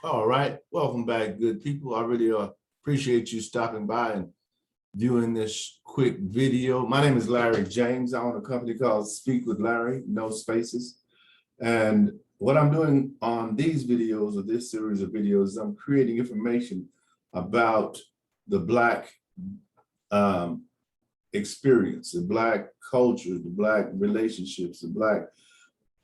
All right, welcome back, good people. I really appreciate you stopping by and viewing this quick video. My name is Larry James. I own a company called Speak with Larry, no spaces. And what I'm doing on these videos, or this series of videos, I'm creating information about the Black experience, the Black culture, the Black relationships, the Black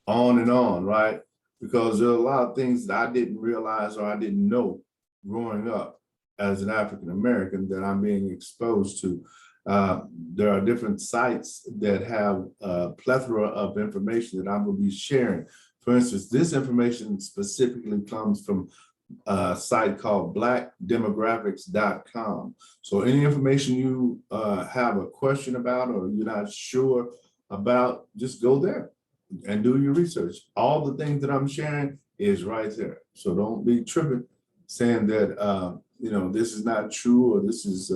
on and on, right? Because there are a lot of things that I didn't realize or I didn't know growing up as an African American that I'm being exposed to. There are different sites that have a plethora of information that I'm going to be sharing. For instance, this information specifically comes from a site called blackdemographics.com. So any information you have a question about or you're not sure about, just go there and do your research. All the things that I'm sharing is right there. So don't be tripping saying that, this is not true or this is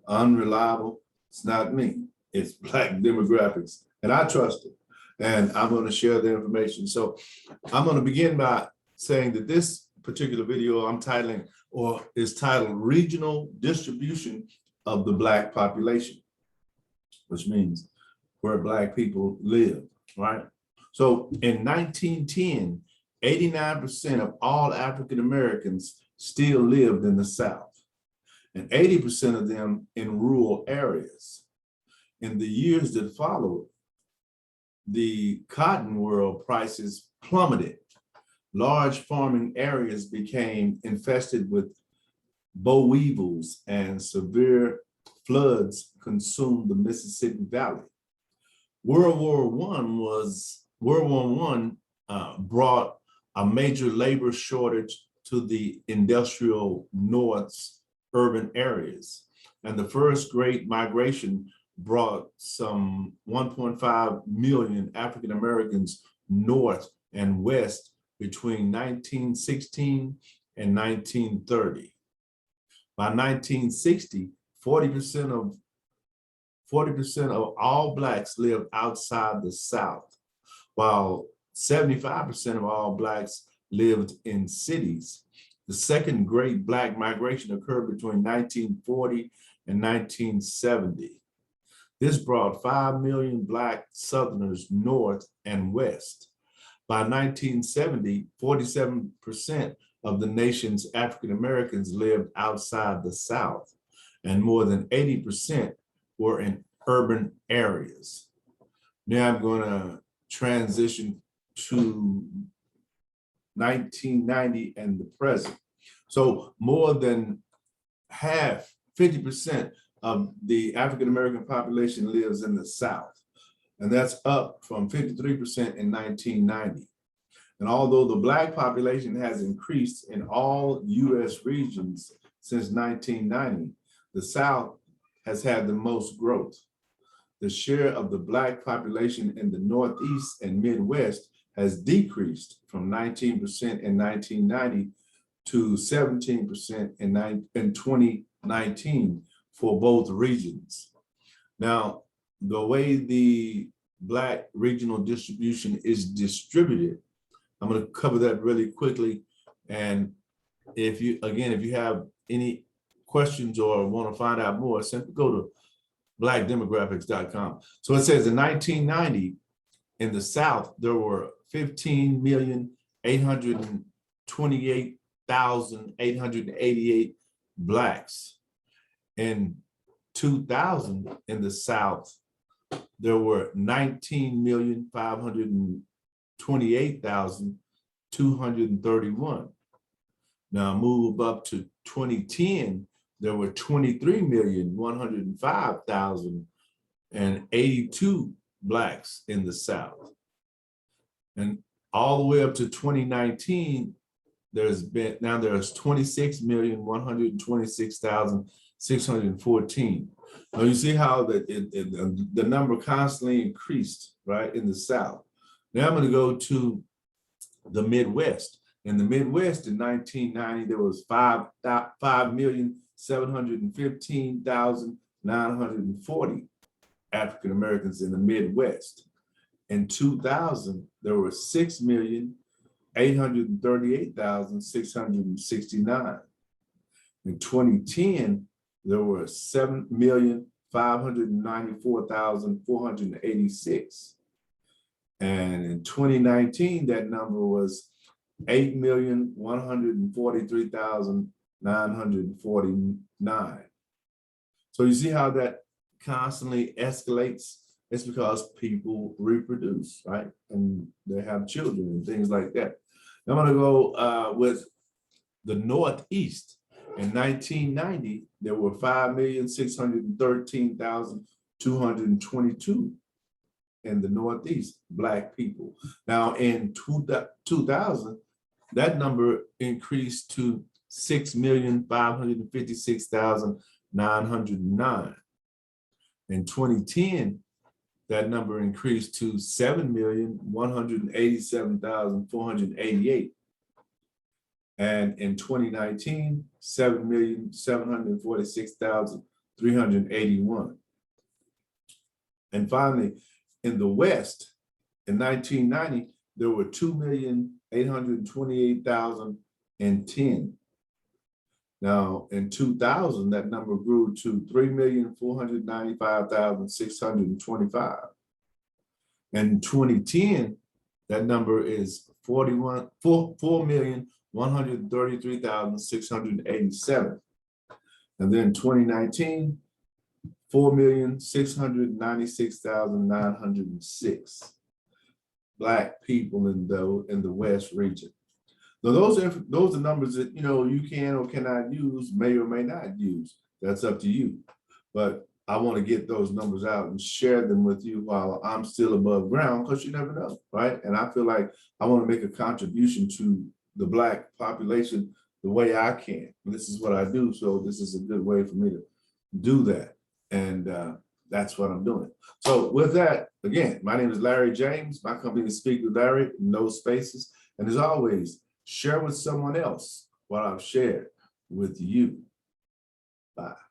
unreliable. It's not me. It's Black Demographics, and I trust it. And I'm going to share the information. So I'm going to begin by saying that this particular video I'm titling, or is titled Regional Distribution of the Black Population, which means where Black people live, right? So in 1910, 89% of all African Americans still lived in the South, and 80% of them in rural areas. In the years that followed, the cotton world prices plummeted. Large farming areas became infested with boll weevils, and severe floods consumed the Mississippi Valley. World War I brought a major labor shortage to the industrial North's urban areas. And the first great migration brought some 1.5 million African Americans north and west between 1916 and 1930. By 1960, 40% of all Blacks lived outside the South, while 75% of all Blacks lived in cities. The second great Black migration occurred between 1940 and 1970. This brought 5 million Black Southerners north and west. By 1970, 47% of the nation's African Americans lived outside the South, and more than 80% were in urban areas. Now I'm going to transition to 1990 and the present. So more than half, 50% of the African American population lives in the South. And that's up from 53% in 1990. And although the Black population has increased in all US regions since 1990, the South has had the most growth. The share of the Black population in the Northeast and Midwest has decreased from 19% in 1990 to 17% in 2019 for both regions. Now, the way the Black regional distribution is distributed, I'm going to cover that really quickly. And if you have any questions or want to find out more, simply go to blackdemographics.com. So it says in 1990, in the South, there were 15,828,888 Blacks. In 2000, in the South, there were 19,528,231. Now move up to 2010, there were 23,105,082 Blacks in the South. And all the way up to 2019, there's 26,126,614. Now you see how the number constantly increased, right, in the South. Now I'm going to go to the Midwest. In the Midwest in 1990, there was 5,715,940 African Americans in the Midwest. In 2000, there were 6,000,000 838,669. In 2010, there were 7,594,486. And in 2019, that number was 8,143,949. So you see how that constantly escalates? It's because people reproduce, right? And they have children and things like that. I'm gonna go with the Northeast. In 1990, there were 5,613,222 in the Northeast, Black people. Now in 2000, that number increased to 6,556,909. In 2010, that number increased to 7,187,488. And in 2019, 7,746,381. And finally, in the West, in 1990, there were 2,828,010. Now, in 2000, that number grew to 3,495,625. And in 2010, that number is 4,133,687. And then 2019, 4,696,906 Black people in the West region. Now those are numbers that you can or cannot use, may or may not use. That's up to you. But I want to get those numbers out and share them with you while I'm still above ground, because you never know, right? And I feel like I want to make a contribution to the Black population the way I can. This is what I do, so this is a good way for me to do that. And that's what I'm doing. So with that, again, my name is Larry James. My company is Speak with Larry, no spaces. And as always, share with someone else what I've shared with you. Bye.